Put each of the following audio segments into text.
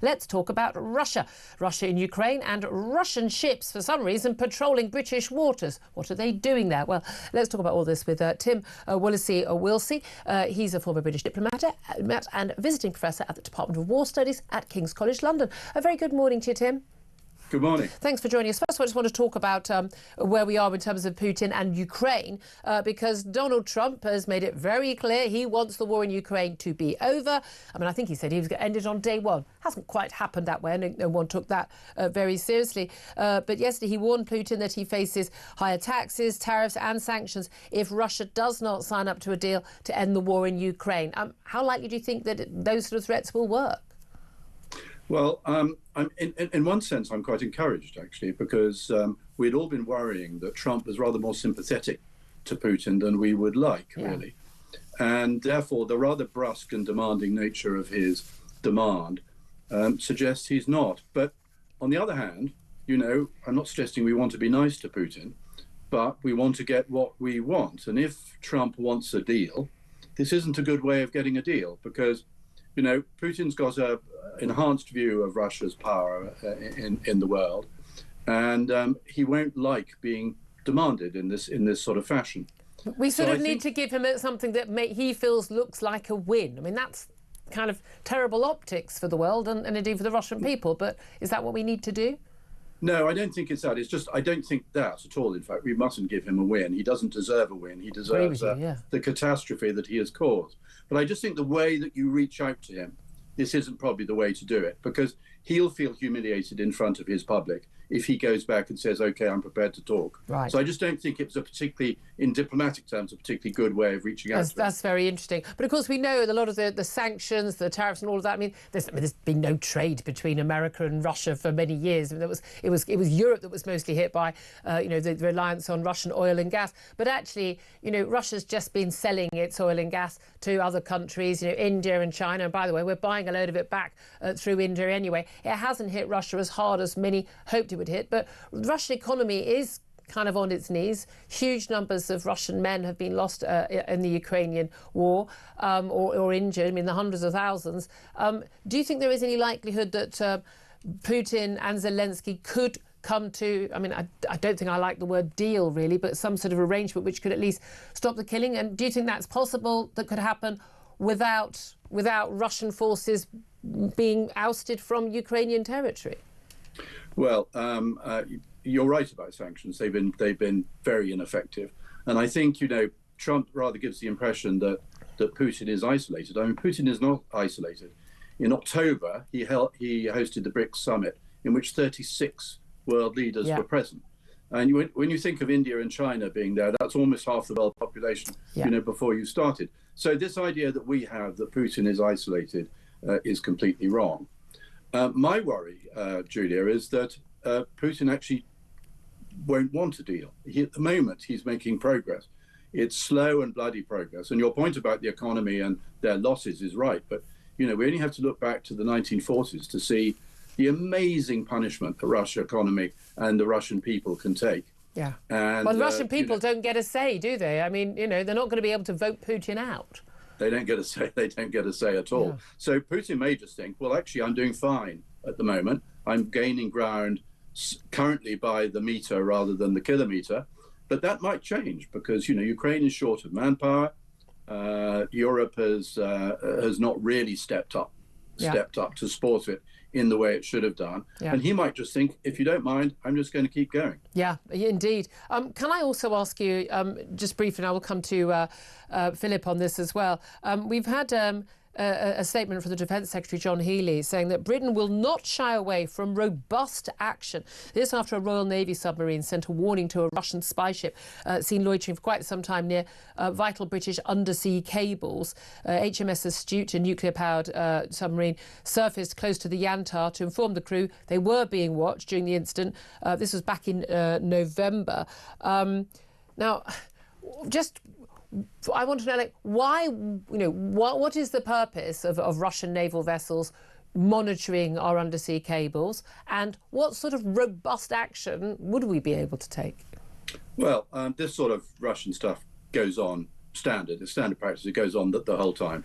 Let's talk about Russia. Russia in Ukraine and Russian ships, for some reason, patrolling British waters. What are they doing there? Well, let's talk about all this with Tim Willasey-Wilsey. He's a former British diplomat and visiting professor at the Department of War Studies at King's College London. A very good morning to you, Tim. Good morning. Thanks for joining us. First of all, I just want to talk about where we are in terms of Putin and Ukraine, because Donald Trump has made it very clear he wants the war in Ukraine to be over. I mean, I think he said he was going to end it on day one. Hasn't quite happened that way, and no one took that very seriously. But yesterday he warned Putin that he faces higher taxes, tariffs and sanctions if Russia does not sign up to a deal to end the war in Ukraine. How likely do you think that those sort of threats will work? Well, in one sense, I'm quite encouraged, actually, because we'd all been worrying that Trump was rather more sympathetic to Putin than we would like, really. And therefore, the rather brusque and demanding nature of his demand suggests he's not. But on the other hand, you know, I'm not suggesting we want to be nice to Putin, but we want to get what we want. And if Trump wants a deal, this isn't a good way of getting a deal, because you know, Putin's got an enhanced view of Russia's power in the world, and he won't like being demanded in this sort of fashion. We sort of need to give him something that he feels looks like a win. I mean, that's kind of terrible optics for the world and indeed for the Russian people. But is that what we need to do? No, I don't think it's that. It's just I don't think that at all. In fact, we mustn't give him a win. He doesn't deserve a win. He deserves the catastrophe that he has caused. But I just think the way that you reach out to him, this isn't probably the way to do it, because he'll feel humiliated in front of his public if he goes back and says, OK, I'm prepared to talk. Right. So I just don't think it was a particularly, in diplomatic terms, a particularly good way of reaching out to him. That's very interesting. But of course, we know a lot of the sanctions, the tariffs and all of that. I mean, there's been no trade between America and Russia for many years. I mean, it was Europe that was mostly hit by, the reliance on Russian oil and gas. But actually, you know, Russia's just been selling its oil and gas to other countries, you know, India and China. And by the way, we're buying a load of it back through India anyway. It hasn't hit Russia as hard as many hoped it would hit, but the Russian economy is kind of on its knees. Huge numbers of Russian men have been lost in the Ukrainian war or injured, I mean, the hundreds of thousands. Do you think there is any likelihood that Putin and Zelensky could come to, I mean, I don't think I like the word deal really, but some sort of arrangement which could at least stop the killing? And do you think that's possible, that could happen without Russian forces being ousted from Ukrainian territory? Well, you're right about sanctions. They've been very ineffective, and I think, you know, Trump rather gives the impression that Putin is isolated. I mean, Putin is not isolated. In October, he hosted the BRICS summit, in which 36 world leaders were present. And when you think of India and China being there, that's almost half the world population, you know, before you started. So this idea that we have that Putin is isolated is completely wrong. My worry, Julia, is that Putin actually won't want a deal. At the moment, he's making progress. It's slow and bloody progress. And your point about the economy and their losses is right. But, you know, we only have to look back to the 1940s to see the amazing punishment the Russian economy and the Russian people can take. Yeah. And, well, the Russian people don't get a say, do they? I mean, you know, they're not going to be able to vote Putin out. They don't get a say. They don't get a say at all. Yeah. So Putin may just think, well, actually, I'm doing fine at the moment. I'm gaining ground currently by the meter rather than the kilometer. But that might change because, you know, Ukraine is short of manpower. Europe has not really stepped up to support it in the way it should have done. Yeah. And he might just think, if you don't mind, I'm just going to keep going. Yeah, indeed. Can I also ask you, just briefly, and I will come to Philip on this as well. We've had a statement from the Defence Secretary, John Healey, saying that Britain will not shy away from robust action. This after a Royal Navy submarine sent a warning to a Russian spy ship seen loitering for quite some time near vital British undersea cables. HMS Astute, a nuclear-powered submarine, surfaced close to the Yantar to inform the crew they were being watched during the incident. This was back in November. Now, just I want to know, like, why, you know, what is the purpose of Russian naval vessels monitoring our undersea cables, and what sort of robust action would we be able to take? Well, this sort of Russian stuff goes on standard. It's standard practice. It goes on the whole time.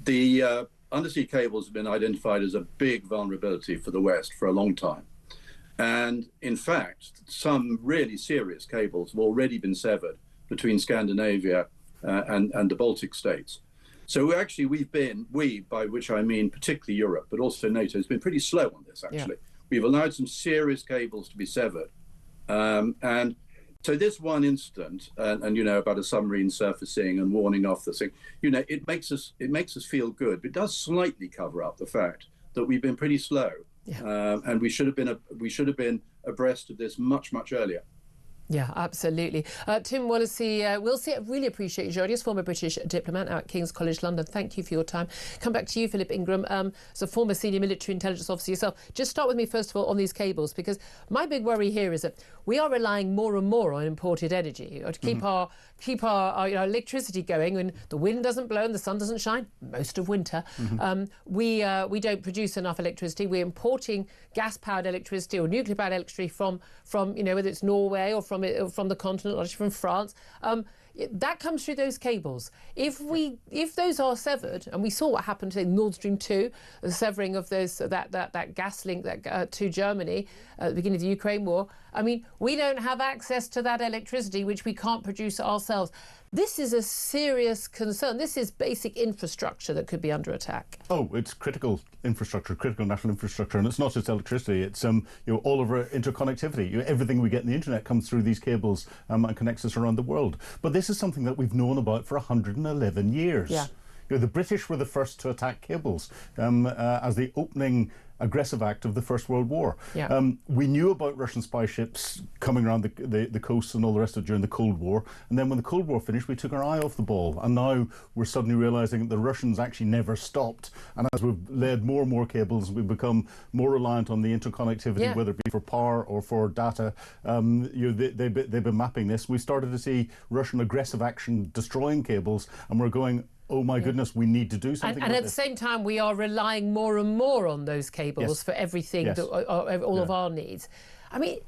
The undersea cables have been identified as a big vulnerability for the West for a long time. And in fact, some really serious cables have already been severed between Scandinavia and the Baltic states. So we, by which I mean particularly Europe, but also NATO, has been pretty slow on this, actually. Yeah. We've allowed some serious cables to be severed. And so this one incident, and about a submarine surfacing and warning off the thing, it makes us feel good, but it does slightly cover up the fact that we've been pretty slow. Yeah. And we should have been abreast of this much earlier. Yeah, absolutely. Tim Willasey-Wilsey, I really appreciate you joining us, former British diplomat out at King's College London. Thank you for your time. Come back to you, Philip Ingram, as a former senior military intelligence officer yourself. Just start with me, first of all, on these cables, because my big worry here is that we are relying more and more on imported energy to keep our electricity going when the wind doesn't blow and the sun doesn't shine, most of winter. We don't produce enough electricity. We're importing gas-powered electricity or nuclear-powered electricity from whether it's Norway or from the continent, or from France. That comes through those cables. If those are severed, and we saw what happened to Nord Stream 2, the severing of that gas link to Germany at the beginning of the Ukraine war, I mean, we don't have access to that electricity, which we can't produce ourselves. This is a serious concern. This is basic infrastructure that could be under attack. Oh, it's critical infrastructure, critical national infrastructure, and it's not just electricity. It's all of our interconnectivity. Everything we get in the internet comes through these cables and connects us around the world. But this is something that we've known about for 111 years. Yeah. The British were the first to attack cables as the opening aggressive act of the First World War. Yeah. We knew about Russian spy ships coming around the coast and all the rest of it during the Cold War. And then when the Cold War finished, we took our eye off the ball. And now we're suddenly realising that the Russians actually never stopped. And as we've laid more and more cables, we've become more reliant on the interconnectivity, whether it be for power or for data. They've been mapping this. We started to see Russian aggressive action destroying cables, and we're going, oh my goodness, we need to do something. And at the same time, we are relying more and more on those cables for everything, all of our needs. I mean,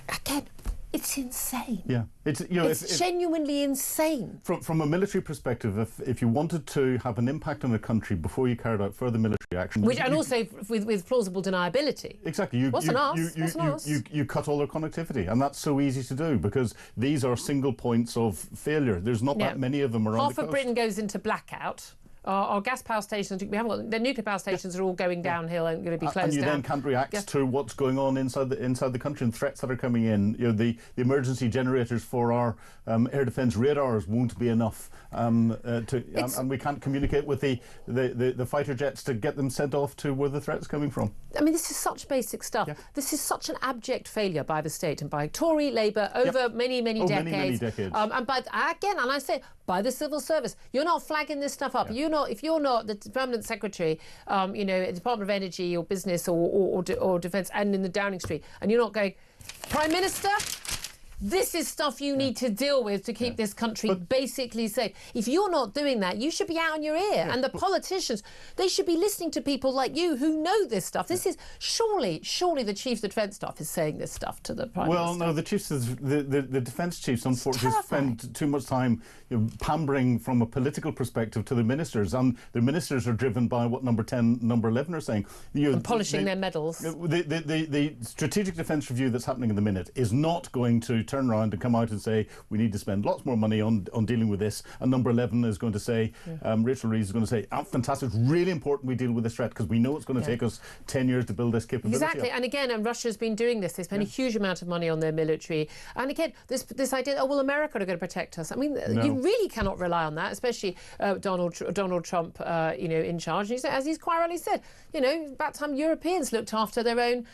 again, it's insane. Yeah, it's genuinely insane. From a military perspective, if you wanted to have an impact on a country before you carried out further military action, and also with plausible deniability. Exactly. You cut all their connectivity, and that's so easy to do because these are single points of failure. There's not that many of them around the coast. Half of Britain goes into blackout. Our gas power stations, we haven't got, the nuclear power stations are all going downhill and going to be closed down. And you then can't react to what's going on inside the country and threats that are coming in. The emergency generators for our air defence radars won't be enough, and we can't communicate with the fighter jets to get them sent off to where the threat's coming from. I mean, this is such basic stuff. Yeah. This is such an abject failure by the state and by Tory Labour over many decades. Many decades. And I say, by the civil service. You're not flagging this stuff up. Yeah. If you're not the permanent secretary, Department of Energy or Business or Defence, and in the Downing Street, and you're not going, Prime Minister, this is stuff you need to deal with to keep this country basically safe. If you're not doing that, you should be out on your ear. And the politicians, they should be listening to people like you who know this stuff. This is surely the Chief of the Defence Staff is saying this stuff to the Prime Minister. Well, no, the chiefs, the Defence Chiefs, unfortunately, spend too much time pandering from a political perspective to the ministers, and the ministers are driven by what number 10, number 11 are saying. And polishing their medals. The strategic defence review that's happening in the minute is not going to turn around and come out and say we need to spend lots more money on dealing with this, and number 11 is going to say, Rachel Reeves is going to say, fantastic, it's really important we deal with this threat because we know it's going to take us 10 years to build this capability. Exactly, and again, Russia's been doing this. They spend a huge amount of money on their military, and again, this idea, America are going to protect us. I mean, you really cannot rely on that, especially Donald Trump, in charge. And as he's quite rightly said, about time Europeans looked after their own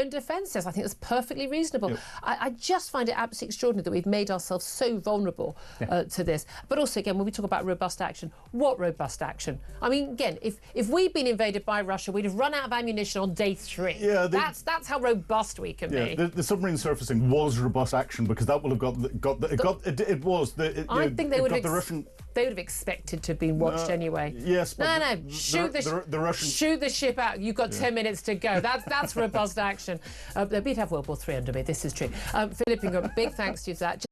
defences. I think that's perfectly reasonable. Yep. I just find it absolutely extraordinary that we've made ourselves so vulnerable to this. But also, again, when we talk about robust action, what robust action? I mean, again, if we'd been invaded by Russia, we'd have run out of ammunition on day 3. Yeah, that's how robust we can be. The submarine surfacing was robust action because that will have I think they would have expected to have been watched anyway. Yes, but shoot the ship out. You've got 10 minutes to go. That's robust action. We'd have World War III under me. This is true. Philip Ingram, big thanks to you for that.